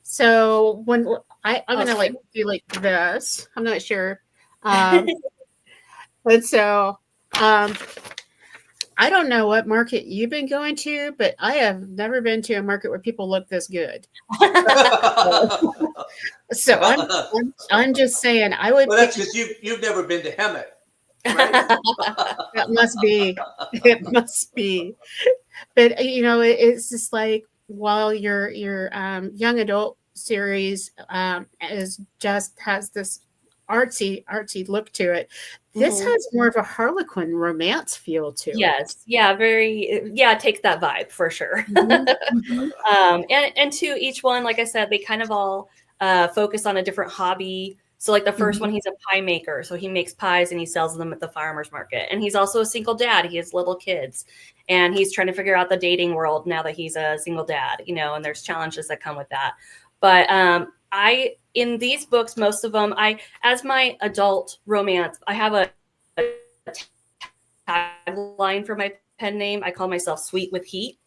So when I'm gonna do like this, I'm not sure. But so I don't know what market you've been going to, but I have never been to a market where people look this good. So I'm just saying I would. Well, that's because you've never been to Hemet. Right? That must be. It must be. But it's just like while your young adult series has this artsy look to it. This has more of a Harlequin romance feel to it. Yes. Yeah. It takes that vibe for sure. And to each one, like I said, they kind of all focus on a different hobby. So like the first one, he's a pie maker. So he makes pies and he sells them at the farmer's market. And he's also a single dad. He has little kids and he's trying to figure out the dating world now that he's a single dad, and there's challenges that come with that. But in these books, most of them, as my adult romance, I have a tagline for my pen name. I call myself Sweet with Heat.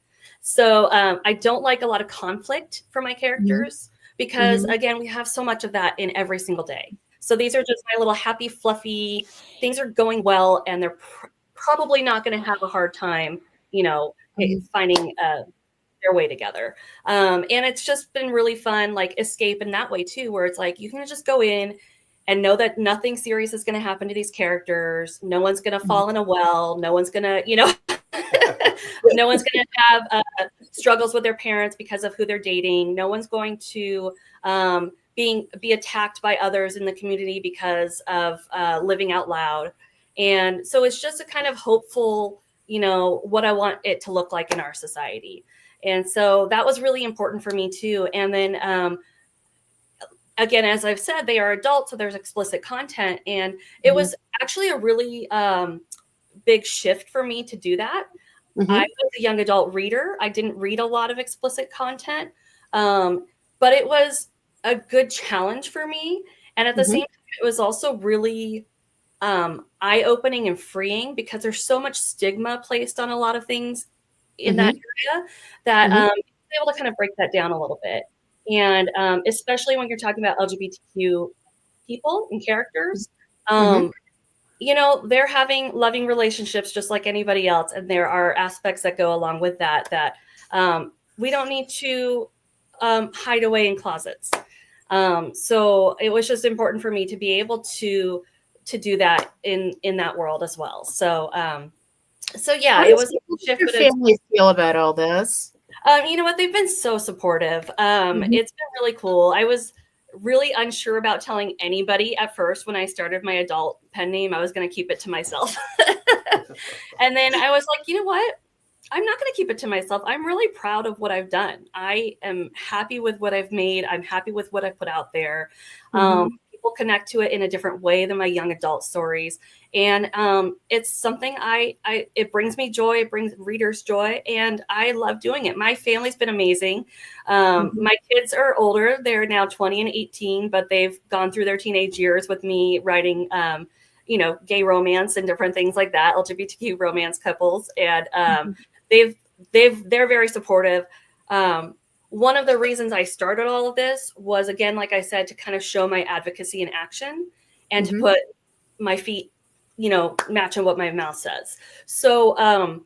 So I don't like a lot of conflict for my characters because, again, we have so much of that in every single day. So these are just my little happy, fluffy, things are going well, and they're probably not going to have a hard time, finding their way together. And it's just been really fun, like escape in that way too, where it's like you can just go in and know that nothing serious is going to happen to these characters. No one's going to fall in a well. No one's going to, no one's going to have struggles with their parents because of who they're dating. No one's going to be attacked by others in the community because of living out loud. And so it's just a kind of hopeful, what I want it to look like in our society. And so that was really important for me too. And then, again, as I've said, they are adults, so there's explicit content. And it was actually a really big shift for me to do that. I was a young adult reader. I didn't read a lot of explicit content, but it was a good challenge for me. And at the same time, it was also really eye-opening and freeing because there's so much stigma placed on a lot of things in that area that I was able to kind of break that down a little bit. And especially when you're talking about LGBTQ people and characters, they're having loving relationships just like anybody else. And there are aspects that go along with that we don't need to hide away in closets. So it was just important for me to be able to do that in that world as well. So yeah, it was. How do your families feel about all this? You know what? They've been so supportive. It's been really cool. I was really unsure about telling anybody at first when I started my adult pen name. I was going to keep it to myself. And then I was like, you know what? I'm not going to keep it to myself. I'm really proud of what I've done. I am happy with what I've made. I'm happy with what I put out there. People connect to it in a different way than my young adult stories. And it's something it brings me joy. It brings readers joy. And I love doing it. My family's been amazing. My kids are older. They're now 20 and 18, but they've gone through their teenage years with me writing, gay romance and different things like that, LGBTQ romance couples. And they're very supportive. One of the reasons I started all of this was, again, like I said, to kind of show my advocacy in action and to put my feet, matching what my mouth says. So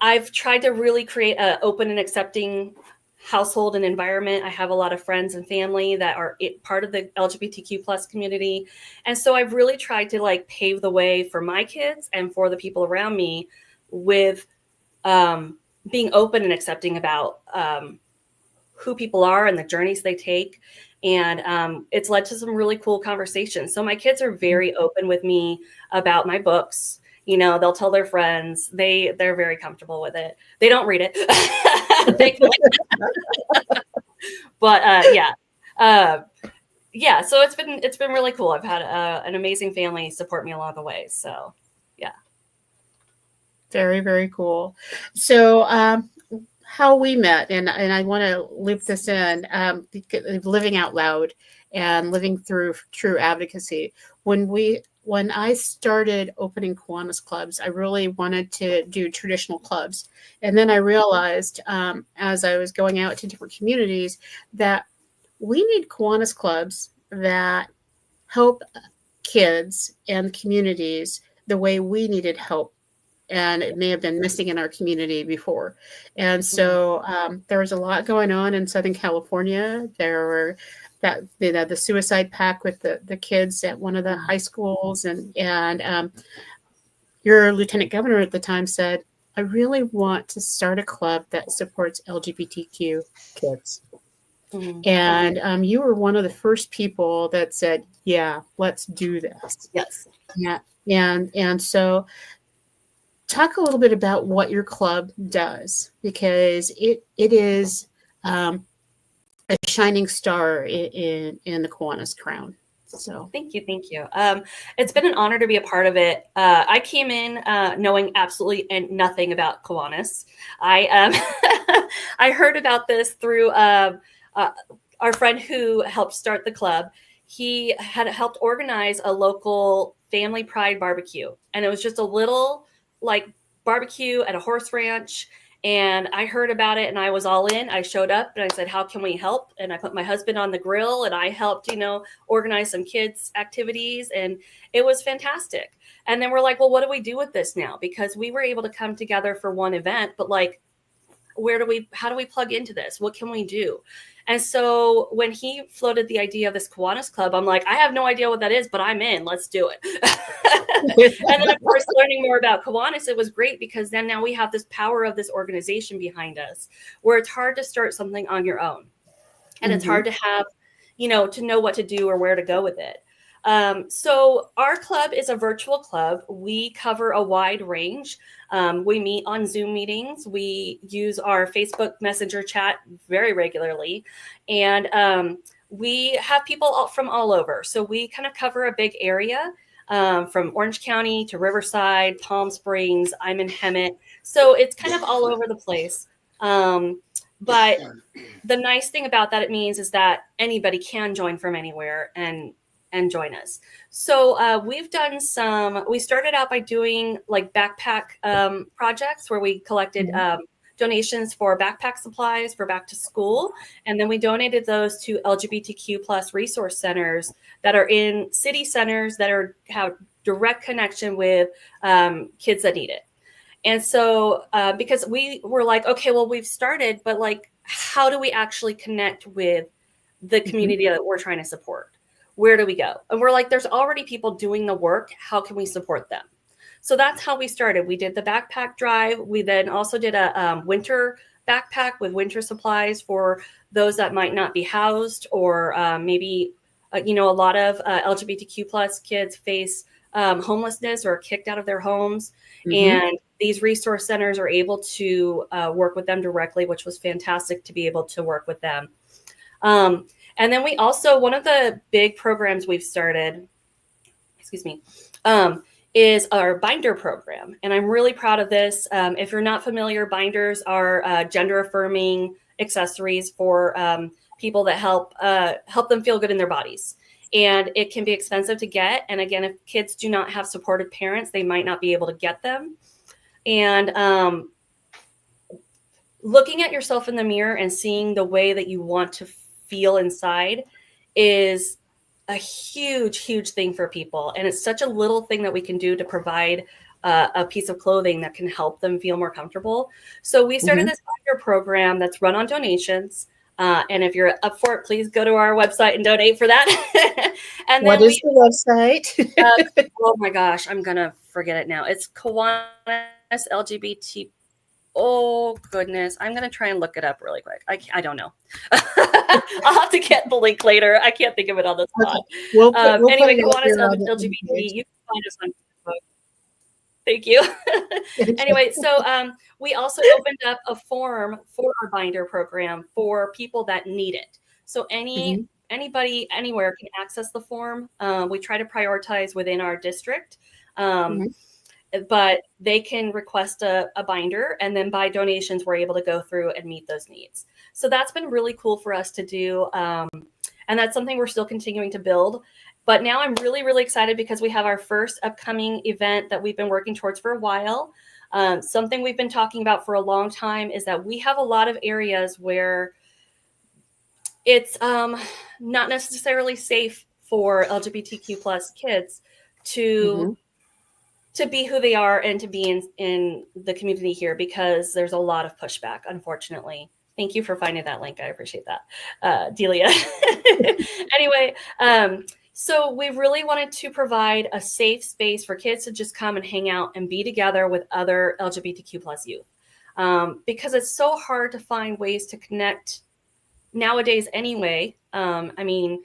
I've tried to really create an open and accepting household and environment. I have a lot of friends and family that are part of the LGBTQ plus community. And so I've really tried to pave the way for my kids and for the people around me with being open and accepting about who people are and the journeys they take. And it's led to some really cool conversations. So my kids are very open with me about my books. They'll tell their friends. They're very comfortable with it. They don't read it. But yeah. So it's been really cool. I've had an amazing family support me along the way. So yeah. Very, very cool. So how we met, and I want to loop this in, living out loud and living through true advocacy. When I started opening Kiwanis clubs, I really wanted to do traditional clubs. And then I realized as I was going out to different communities that we need Kiwanis clubs that help kids and communities the way we needed help. And it may have been missing in our community before. And so there was a lot going on in Southern California. There were the suicide pact with the kids at one of the high schools. And your lieutenant governor at the time said, I really want to start a club that supports LGBTQ kids. And you were one of the first people that said, yeah, let's do this. Yes. Yeah. And so talk a little bit about what your club does, because it is a shining star in the Kiwanis crown. So thank you. It's been an honor to be a part of it. I came in knowing absolutely nothing about Kiwanis. I heard about this through our friend who helped start the club. He had helped organize a local family pride barbecue, and it was just a little barbecue at a horse ranch. And I heard about it and I was all in. I showed up and I said, how can we help? And I put my husband on the grill and I helped, organize some kids' activities. And it was fantastic. And then we're like, well, what do we do with this now? Because we were able to come together for one event, but how do we plug into this? What can we do? And so when he floated the idea of this Kiwanis Club, I'm like, I have no idea what that is, but I'm in. Let's do it. And then, of course, learning more about Kiwanis, it was great because then now we have this power of this organization behind us, where it's hard to start something on your own. And it's hard to have, to know what to do or where to go with it. So our club is a virtual club. We cover a wide range. We meet on Zoom meetings. We use our Facebook Messenger chat very regularly. And we have people from all over. So we kind of cover a big area, from Orange County to Riverside, Palm Springs. I'm in Hemet. So it's kind of all over the place. But the nice thing about that, it means, is that anybody can join from anywhere and join us. So we've done we started out by doing like backpack projects where we collected donations for backpack supplies for back to school. And then we donated those to LGBTQ plus resource centers that are in city centers that have direct connection with kids that need it. And so because we were like, okay, well, we've started, but like, how do we actually connect with the community that we're trying to support? Where do we go? And we're like, there's already people doing the work. How can we support them? So that's how we started. We did the backpack drive. We then also did a winter backpack with winter supplies for those that might not be housed, or maybe, a lot of LGBTQ plus kids face homelessness or kicked out of their homes. And these resource centers are able to work with them directly, which was fantastic to be able to work with them. And then we also, one of the big programs we've started, is our binder program. And I'm really proud of this. If you're not familiar, binders are gender affirming accessories for people that help them feel good in their bodies. And it can be expensive to get. And again, if kids do not have supportive parents, they might not be able to get them. And looking at yourself in the mirror and seeing the way that you want to feel inside is a huge, huge thing for people. And it's such a little thing that we can do to provide a piece of clothing that can help them feel more comfortable. So we started this binder program that's run on donations. And if you're up for it, please go to our website and donate for that. And what is the website? Oh my gosh, I'm going to forget it now. It's Kiwanis LGBT. Oh goodness. I'm going to try and look it up really quick. I don't know. I'll have to get the link later. I can't think of it on the spot. We'll anyway, Kiwanis LGBT. You can find us on Facebook. Thank you. Anyway, so we also opened up a form for our binder program for people that need it. So anybody anywhere can access the form. We try to prioritize within our district. But they can request a binder, and then by donations, we're able to go through and meet those needs. So that's been really cool for us to do. And that's something we're still continuing to build. But now I'm really, really excited because we have our first upcoming event that we've been working towards for a while. Something we've been talking about for a long time is that we have a lot of areas where it's not necessarily safe for LGBTQ plus kids to be who they are and to be in the community here, because there's a lot of pushback, unfortunately. Thank you for finding that link. I appreciate that, Delia. Anyway, so we really wanted to provide a safe space for kids to just come and hang out and be together with other LGBTQ plus youth, because it's so hard to find ways to connect nowadays anyway. I mean,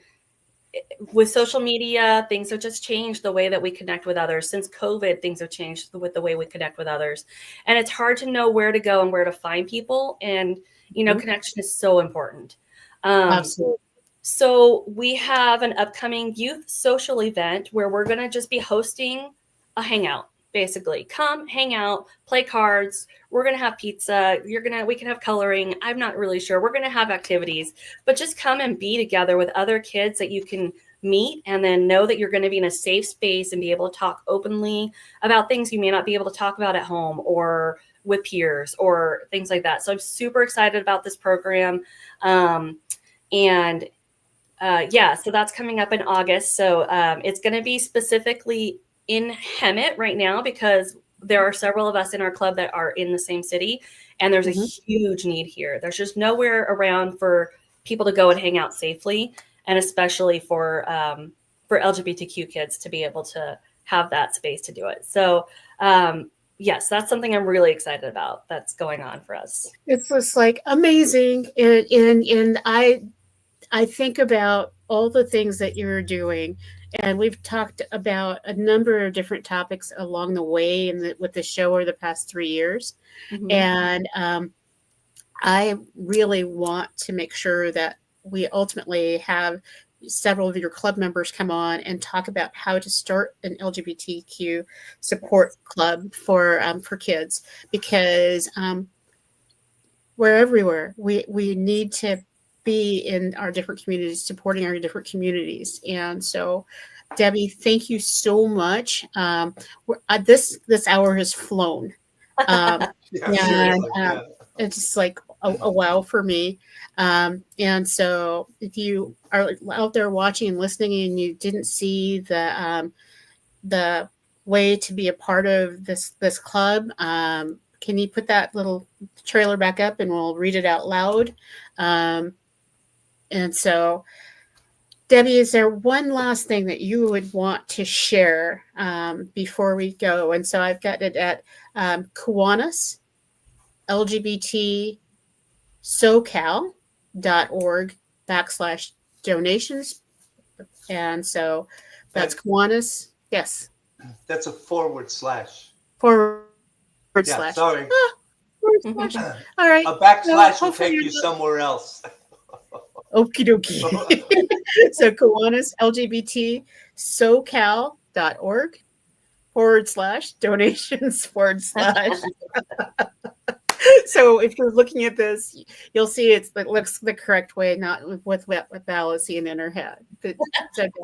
with social media, things have just changed the way that we connect with others. Since COVID, things have changed with the way we connect with others. And it's hard to know where to go and where to find people. And, connection is so important. Absolutely. So we have an upcoming youth social event where we're going to just be hosting a hangout. Basically, come hang out, play cards. We're going to have pizza. We can have coloring. I'm not really sure. We're going to have activities, but just come and be together with other kids that you can meet, and then know that you're going to be in a safe space and be able to talk openly about things you may not be able to talk about at home or with peers or things like that. So I'm super excited about this program. So that's coming up in August. So it's going to be specifically in Hemet right now because there are several of us in our club that are in the same city, and there's a huge need here. There's just nowhere around for people to go and hang out safely, and especially for LGBTQ kids to be able to have that space to do it. So yes, that's something I'm really excited about that's going on for us. It's just like amazing. And I think about all the things that you're doing, and we've talked about a number of different topics along the way with the show over the past 3 years. And I really want to make sure that we ultimately have several of your club members come on and talk about how to start an LGBTQ support club for kids, because we're everywhere. We need to be in our different communities, supporting our different communities. And so, Debbie, thank you so much. This hour has flown. It's just like a wow for me. And so if you are out there watching and listening and you didn't see the way to be a part of this club, can you put that little trailer back up and we'll read it out loud? And so, Debbie, is there one last thing that you would want to share before we go? And so I've got it at Kiwanis LGBT SoCal.org/donations. And so that's Kiwanis. Yes. That's a forward slash. Forward Yeah, slash. sorry. Forward slash. All right. A backslash will hopefully take you somewhere else. Okie dokie. So Kiwanis LGBT SoCal.org/donations/. So if you're looking at this, you'll see it looks the correct way, not with Val seeing in her head. And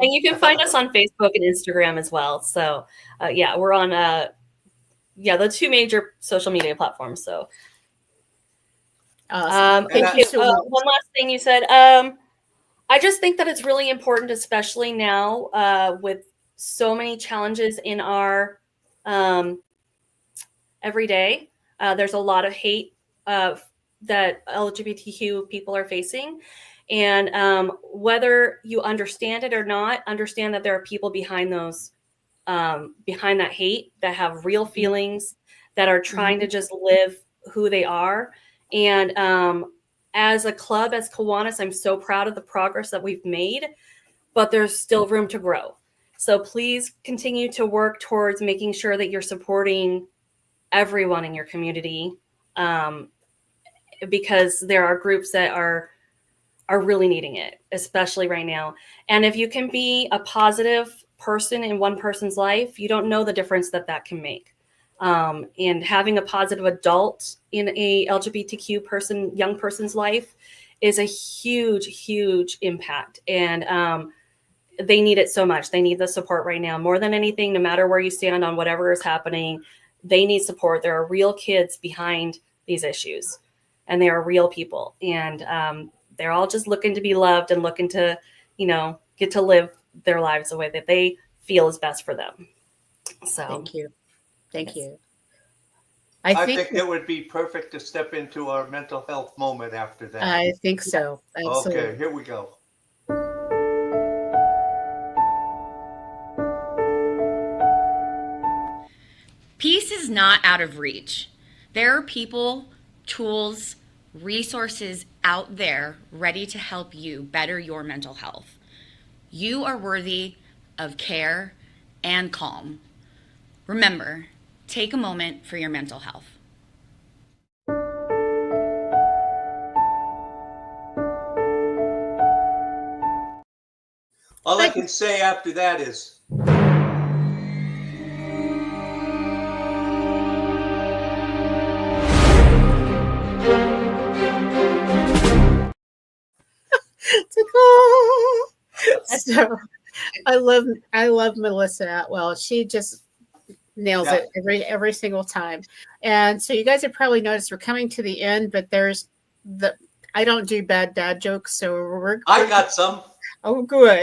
you can find us on Facebook and Instagram as well. So yeah, we're on the two major social media platforms. So awesome. thank you. One last thing you said. I just think that it's really important, especially now with so many challenges in our everyday. There's a lot of hate that LGBTQ people are facing. And whether you understand it or not, understand that there are people behind those, behind that hate, that have real feelings, that are trying to just live who they are. And as a club, as Kiwanis, I'm so proud of the progress that we've made, but there's still room to grow. So please continue to work towards making sure that you're supporting everyone in your community, because there are groups that are really needing it, especially right now. And if you can be a positive person in one person's life, you don't know the difference that can make. And having a positive adult in a LGBTQ young person's life is a huge, huge impact. And they need it so much. They need the support right now more than anything, no matter where you stand on whatever is happening. They need support. There are real kids behind these issues, and they are real people. And they're all just looking to be loved and looking to, get to live their lives the way that they feel is best for them. So thank you. Thank you. I think it would be perfect to step into our mental health moment after that. I think so. Absolutely. Okay, here we go. Peace is not out of reach. There are people, tools, resources out there ready to help you better your mental health. You are worthy of care and calm. Remember, take a moment for your mental health. All I can say after that is, so I love Melissa Atwell. She just nails it every single time. And so you guys have probably noticed we're coming to the end, but I don't do bad dad jokes, so I got some. Oh, good.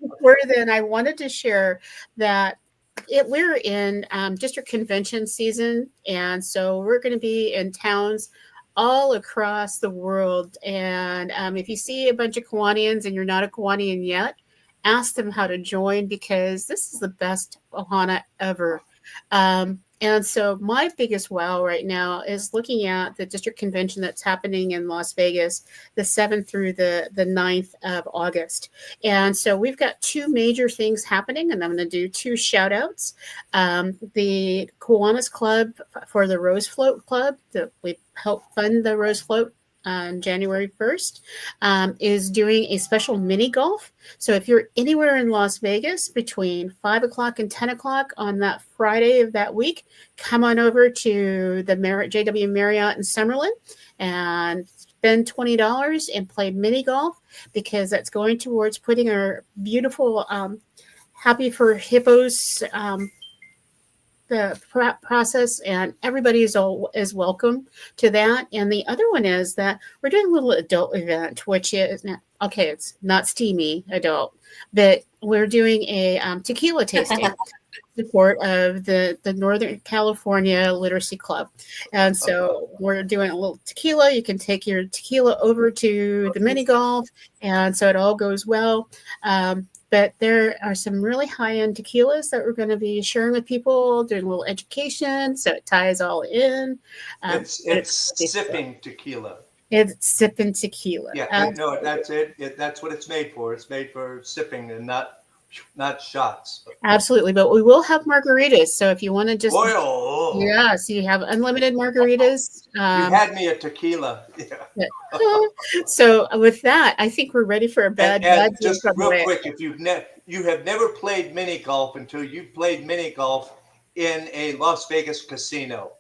Before then, I wanted to share that we're in district convention season, and so we're going to be in towns all across the world. And if you see a bunch of Kiwanians and you're not a Kiwanian yet, ask them how to join, because this is the best Ohana ever. And so my biggest wow right now is looking at the district convention that's happening in Las Vegas, the 7th through the 9th of August. And so we've got two major things happening, and I'm going to do two shout outs. The Kiwanis Club for the Rose Float Club, that we help fund the Rose Float on January 1st, is doing a special mini golf. So if you're anywhere in Las Vegas between 5 o'clock and 10 o'clock on that Friday of that week, come on over to the JW Marriott in Summerlin and spend $20 and play mini golf, because that's going towards putting our beautiful Happy for Hippos the process, and everybody is welcome to that. And the other one is that we're doing a little adult event, which is, okay, it's not steamy adult, but we're doing a tequila tasting support of the Northern California Literacy Club. And so we're doing a little tequila. You can take your tequila over to the mini golf, and so it all goes well. But there are some really high-end tequilas that we're going to be sharing with people, doing a little education, so it ties all in. It's sipping tequila. It's sipping tequila. Yeah, no, that's it. That's what it's made for. It's made for sipping and not shots. Absolutely, but we will have margaritas. So if you want to just, so you have unlimited margaritas. You had me a tequila. Yeah. So with that, I think we're ready for a bad just real quick, if you have never played mini golf until you've played mini golf in a Las Vegas casino.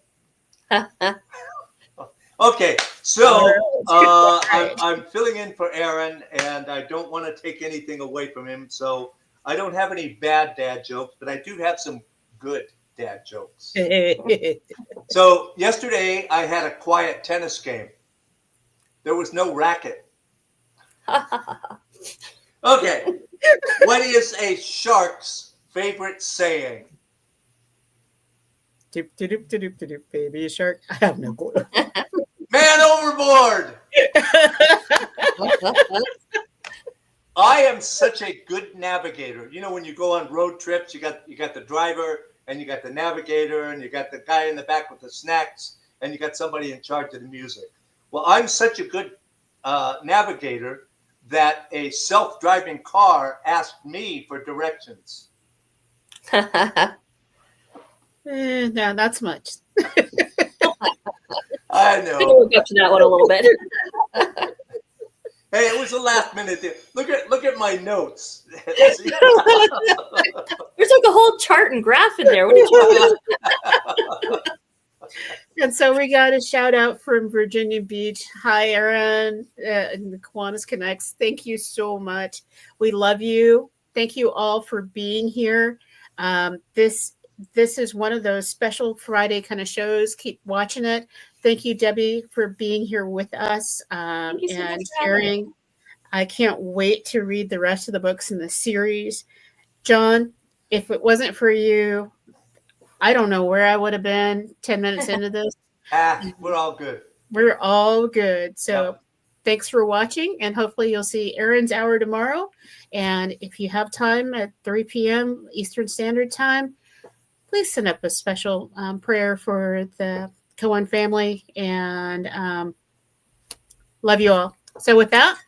Okay, so I'm filling in for Aaron, and I don't want to take anything away from him. So I don't have any bad dad jokes, but I do have some good dad jokes. So yesterday I had a quiet tennis game. There was no racket. Okay. What is a shark's favorite saying? Doop, doop, doop, doop, baby shark. I have no clue. Man overboard. I am such a good navigator. You know, when you go on road trips, you got the driver, and you got the navigator, and you got the guy in the back with the snacks, and you got somebody in charge of the music. Well, I'm such a good navigator that a self-driving car asked me for directions. No, not so much. I know. I woke up to that one a little bit. Hey, it was a last minute thing. Look at my notes. There's like a whole chart and graph in there. What are you talking about? And so we got a shout out from Virginia Beach. Hi, Aaron, and the Kiwanis Connects. Thank you so much. We love you. Thank you all for being here. This is one of those special Friday kind of shows. Keep watching it. Thank you, Debbie, for being here with us and sharing. I can't wait to read the rest of the books in the series. John, if it wasn't for you, I don't know where I would have been 10 minutes into this. We're all good. We're all good. So thanks for watching, and hopefully you'll see Aaron's Hour tomorrow. And if you have time at 3 p.m. Eastern Standard Time, please send up a special prayer for the Kiwan family, and love you all. So with that.